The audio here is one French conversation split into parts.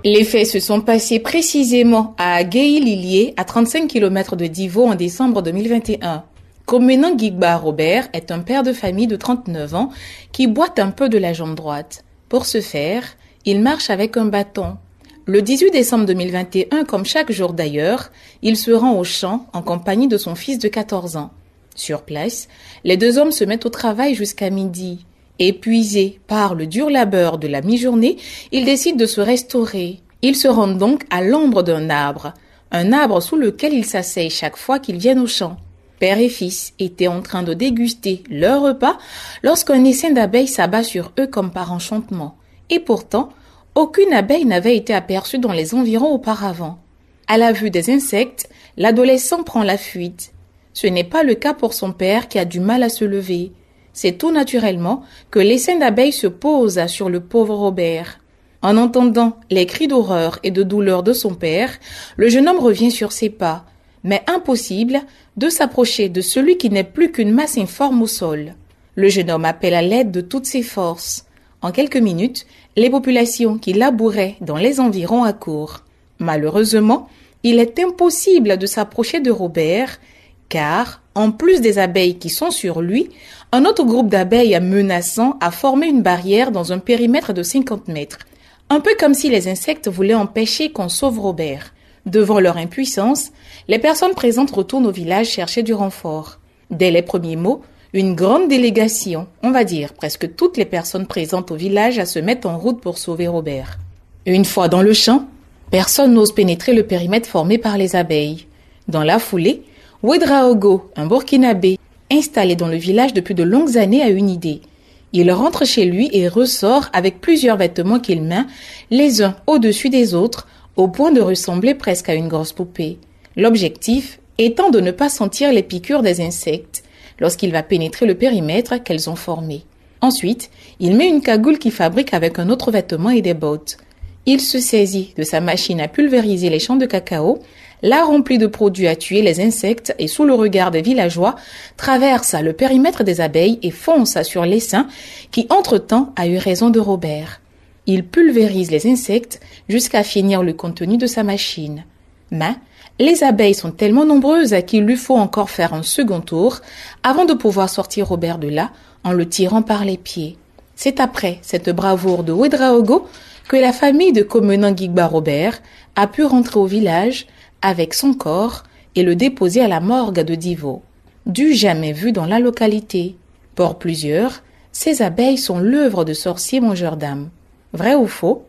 Les faits se sont passés précisément à Guéhi-Lilier, à 35 km de Divo en décembre 2021. Comenan Guigba Robert est un père de famille de 39 ans qui boite un peu de la jambe droite. Pour ce faire, il marche avec un bâton. Le 18 décembre 2021, comme chaque jour d'ailleurs, il se rend au champ en compagnie de son fils de 14 ans. Sur place, les deux hommes se mettent au travail jusqu'à midi. Épuisés par le dur labeur de la mi-journée, ils décident de se restaurer. Ils se rendent donc à l'ombre d'un arbre, un arbre sous lequel ils s'asseyent chaque fois qu'ils viennent au champ. Père et fils étaient en train de déguster leur repas lorsqu'un essaim d'abeilles s'abat sur eux comme par enchantement. Et pourtant, aucune abeille n'avait été aperçue dans les environs auparavant. À la vue des insectes, l'adolescent prend la fuite. Ce n'est pas le cas pour son père qui a du mal à se lever. C'est tout naturellement que l'essaim d'abeilles se pose sur le pauvre Robert. En entendant les cris d'horreur et de douleur de son père, le jeune homme revient sur ses pas, mais impossible de s'approcher de celui qui n'est plus qu'une masse informe au sol. Le jeune homme appelle à l'aide de toutes ses forces. En quelques minutes, les populations qui labouraient dans les environs accourent. Malheureusement, il est impossible de s'approcher de Robert, car, en plus des abeilles qui sont sur lui, un autre groupe d'abeilles menaçant a formé une barrière dans un périmètre de 50 mètres. Un peu comme si les insectes voulaient empêcher qu'on sauve Robert. Devant leur impuissance, les personnes présentes retournent au village chercher du renfort. Dès les premiers mots, une grande délégation, on va dire presque toutes les personnes présentes au village, se mettent en route pour sauver Robert. Une fois dans le champ, personne n'ose pénétrer le périmètre formé par les abeilles. Dans la foulée, Ouedraogo, un Burkinabé, installé dans le village depuis de longues années, a une idée. Il rentre chez lui et ressort avec plusieurs vêtements qu'il met les uns au-dessus des autres, au point de ressembler presque à une grosse poupée. L'objectif étant de ne pas sentir les piqûres des insectes lorsqu'il va pénétrer le périmètre qu'elles ont formé. Ensuite, il met une cagoule qu'il fabrique avec un autre vêtement et des bottes. Il se saisit de sa machine à pulvériser les champs de cacao, la remplit de produits à tuer les insectes et sous le regard des villageois, traverse le périmètre des abeilles et fonce sur l'essaim qui entre-temps a eu raison de Robert. Il pulvérise les insectes jusqu'à finir le contenu de sa machine. Mais les abeilles sont tellement nombreuses qu'il lui faut encore faire un second tour avant de pouvoir sortir Robert de là en le tirant par les pieds. C'est après cette bravoure de Ouedraogo que la famille de Comenan Guigba Robert a pu rentrer au village avec son corps et le déposer à la morgue de Divo. Du jamais vu dans la localité. Pour plusieurs, ces abeilles sont l'œuvre de sorciers mangeurs d'âmes. Vrai ou faux?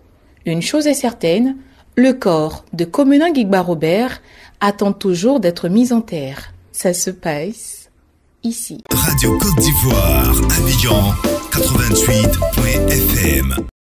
Une chose est certaine, le corps de Comenan Guigba Robert attend toujours d'être mis en terre. Ça se passe ici. Radio Côte d'Ivoire, Abidjan 88.fm.